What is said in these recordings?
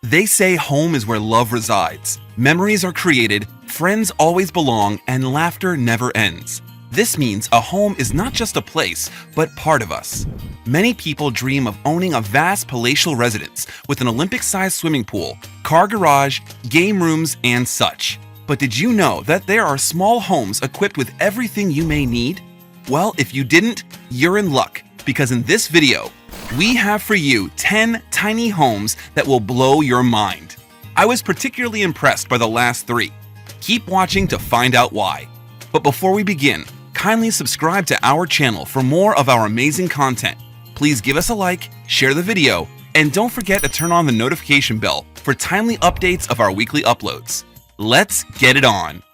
They say home is where love resides, memories are created, friends always belong, and laughter never ends. This means a home is not just a place, but part of us. Many people dream of owning a vast palatial residence with an Olympic-sized swimming pool, car garage, game rooms, and such. But did you know that there are small homes equipped with everything you may need? Well, if you didn't, you're in luck, because in this video, we have for you 10 tiny homes that will blow your mind. I was particularly impressed by the last 3. Keep watching to find out why. But before we begin, kindly subscribe to our channel for more of our amazing content. Please give us a like, share the video, and don't forget to turn on the notification bell for timely updates of our weekly uploads. Let's get it on!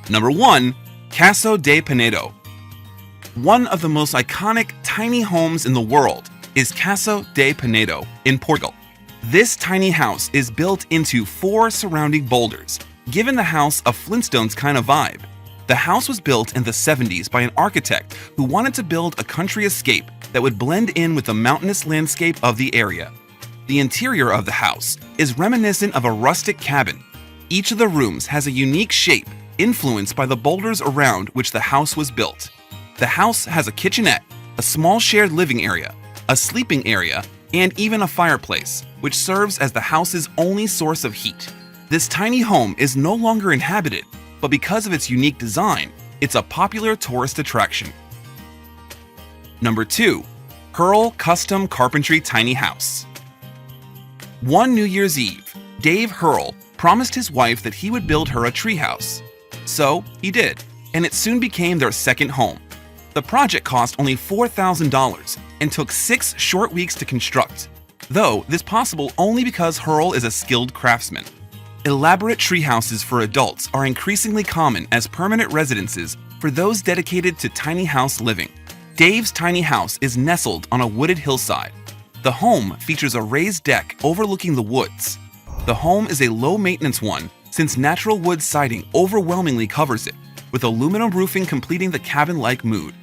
Number 1. Caso De Penedo. One of the most iconic tiny homes in the world is Caso De Penedo in Portugal. This tiny house is built into 4 surrounding boulders, giving the house a Flintstones kind of vibe. The house was built in the 70s by an architect who wanted to build a country escape that would blend in with the mountainous landscape of the area. The interior of the house is reminiscent of a rustic cabin. Each of the rooms has a unique shape influenced by the boulders around which the house was built. The house has a kitchenette, a small shared living area, a sleeping area, and even a fireplace, which serves as the house's only source of heat. This tiny home is no longer inhabited, but because of its unique design, it's a popular tourist attraction. Number 2. Herrle Custom Carpentry Tiny House. One New Year's Eve, Dave Herrle promised his wife that he would build her a treehouse. So he did, and it soon became their second home. The project cost only $4,000 and took 6 short weeks to construct, though this possible only because Herrle is a skilled craftsman. Elaborate treehouses for adults are increasingly common as permanent residences for those dedicated to tiny house living. Dave's tiny house is nestled on a wooded hillside. The home features a raised deck overlooking the woods. The home is a low-maintenance one since natural wood siding overwhelmingly covers it, with aluminum roofing completing the cabin-like mood.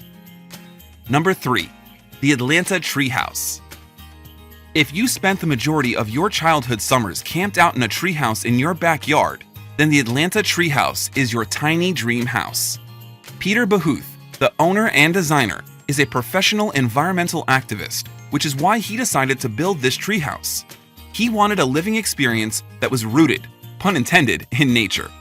Number 3. The Atlanta Treehouse. If you spent the majority of your childhood summers camped out in a treehouse in your backyard, then the Atlanta Treehouse is your tiny dream house. Peter Behuth, the owner and designer, is a professional environmental activist, which is why he decided to build this treehouse. He wanted a living experience that was rooted, pun intended, in nature.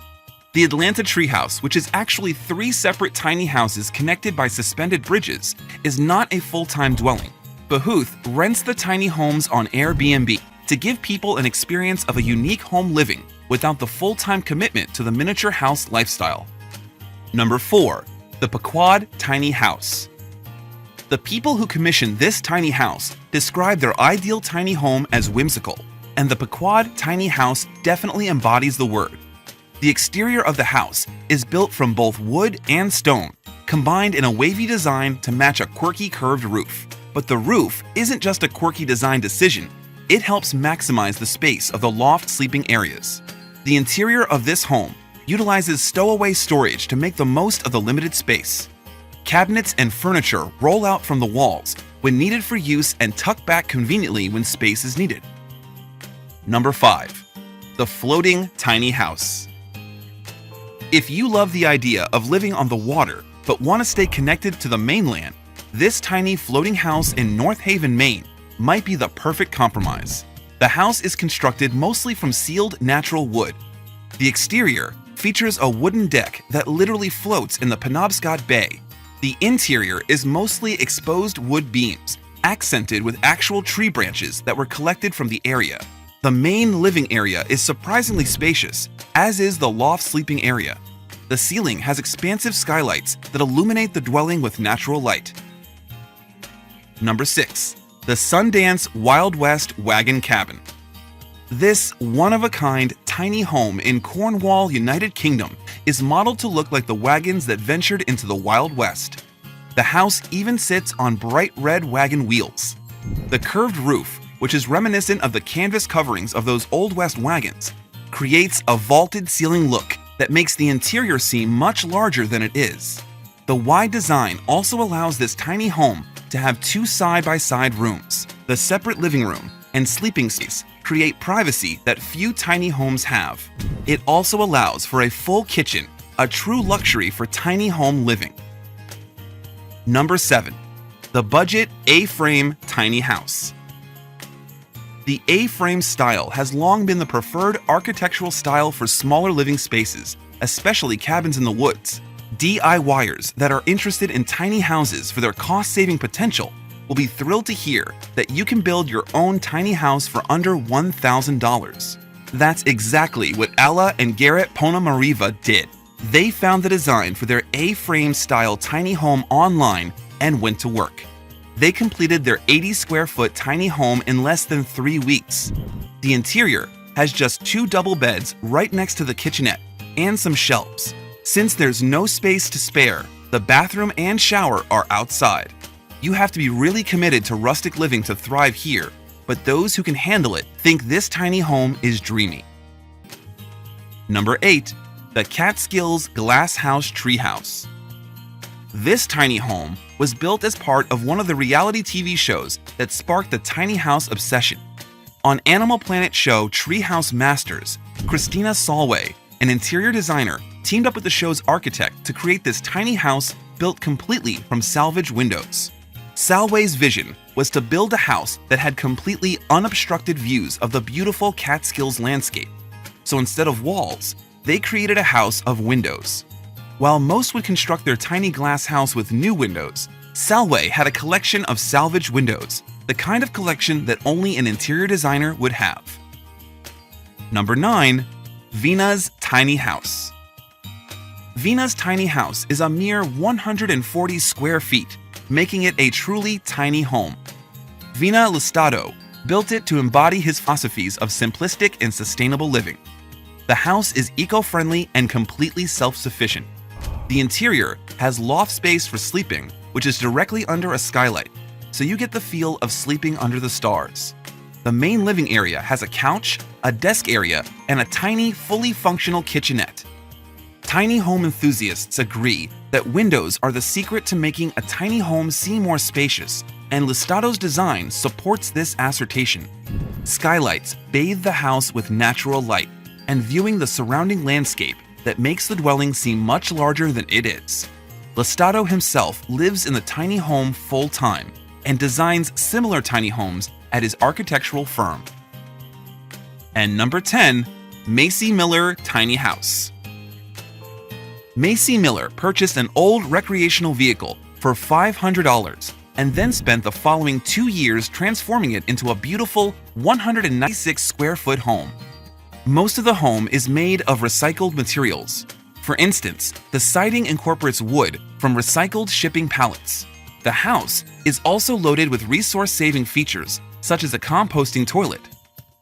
The Atlanta Treehouse, which is actually 3 separate tiny houses connected by suspended bridges, is not a full-time dwelling. Behuth rents the tiny homes on Airbnb to give people an experience of a unique home living without the full-time commitment to the miniature house lifestyle. Number 4. The Pequod Tiny House. The people who commissioned this tiny house describe their ideal tiny home as whimsical, and the Pequod Tiny House definitely embodies the word. The exterior of the house is built from both wood and stone, combined in a wavy design to match a quirky curved roof. But the roof isn't just a quirky design decision, it helps maximize the space of the loft sleeping areas. The interior of this home utilizes stowaway storage to make the most of the limited space. Cabinets and furniture roll out from the walls when needed for use and tuck back conveniently when space is needed. Number 5. The Floating Tiny House. If you love the idea of living on the water but want to stay connected to the mainland, this tiny floating house in North Haven, Maine might be the perfect compromise. The house is constructed mostly from sealed natural wood. The exterior features a wooden deck that literally floats in the Penobscot Bay. The interior is mostly exposed wood beams, accented with actual tree branches that were collected from the area. The main living area is surprisingly spacious, as is the loft sleeping area. The ceiling has expansive skylights that illuminate the dwelling with natural light. Number 6. The Sundance Wild West Wagon Cabin. This one-of-a-kind tiny home in Cornwall, United Kingdom, is modeled to look like the wagons that ventured into the Wild West. The house even sits on bright red wagon wheels. The curved roof, which is reminiscent of the canvas coverings of those Old West wagons, creates a vaulted ceiling look that makes the interior seem much larger than it is. The wide design also allows this tiny home to have 2 side-by-side rooms. The separate living room and sleeping space create privacy that few tiny homes have. It also allows for a full kitchen, a true luxury for tiny home living. Number 7. The budget A-frame tiny house. The A-frame style has long been the preferred architectural style for smaller living spaces, especially cabins in the woods. DIYers that are interested in tiny houses for their cost-saving potential will be thrilled to hear that you can build your own tiny house for under $1,000. That's exactly what Alla and Garrett Ponamariva did. They found the design for their A-frame style tiny home online and went to work. They completed their 80 square foot tiny home in less than 3 weeks. The interior has just 2 double beds right next to the kitchenette and some shelves. Since there's no space to spare, the bathroom and shower are outside. You have to be really committed to rustic living to thrive here, but those who can handle it think this tiny home is dreamy. Number 8. The Catskills Glass House Treehouse. This tiny home was built as part of one of the reality TV shows that sparked the tiny house obsession. On Animal Planet show Treehouse Masters, Christina Solway, an interior designer, teamed up with the show's architect to create this tiny house built completely from salvage windows. Solway's vision was to build a house that had completely unobstructed views of the beautiful Catskills landscape. So instead of walls, they created a house of windows. While most would construct their tiny glass house with new windows, Solway had a collection of salvage windows, the kind of collection that only an interior designer would have. Number 9. Vina's Tiny House. Vina's tiny house is a mere 140 square feet, making it a truly tiny home. Vina Listado built it to embody his philosophies of simplistic and sustainable living. The house is eco-friendly and completely self-sufficient. The interior has loft space for sleeping, which is directly under a skylight, so you get the feel of sleeping under the stars. The main living area has a couch, a desk area, and a tiny, fully functional kitchenette. Tiny home enthusiasts agree that windows are the secret to making a tiny home seem more spacious, and Listado's design supports this assertion. Skylights bathe the house with natural light, and viewing the surrounding landscape that makes the dwelling seem much larger than it is. Listado himself lives in the tiny home full-time and designs similar tiny homes at his architectural firm. And number 10, Macy Miller Tiny House. Macy Miller purchased an old recreational vehicle for $500 and then spent the following 2 years transforming it into a beautiful 196 square foot home. Most of the home is made of recycled materials. For instance, the siding incorporates wood from recycled shipping pallets. The house is also loaded with resource-saving features, such as a composting toilet.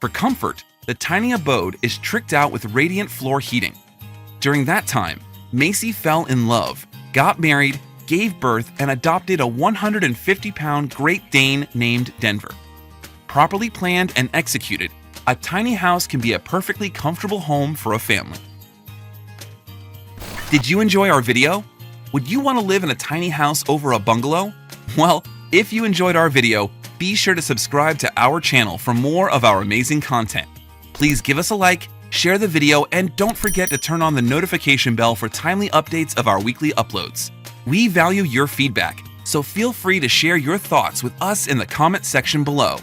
For comfort, the tiny abode is tricked out with radiant floor heating. During that time, Macy fell in love, got married, gave birth, and adopted a 150-pound Great Dane named Denver. Properly planned and executed, a tiny house can be a perfectly comfortable home for a family. Did you enjoy our video? Would you want to live in a tiny house over a bungalow? Well, if you enjoyed our video, be sure to subscribe to our channel for more of our amazing content. Please give us a like, share the video, and don't forget to turn on the notification bell for timely updates of our weekly uploads. We value your feedback, so feel free to share your thoughts with us in the comment section below.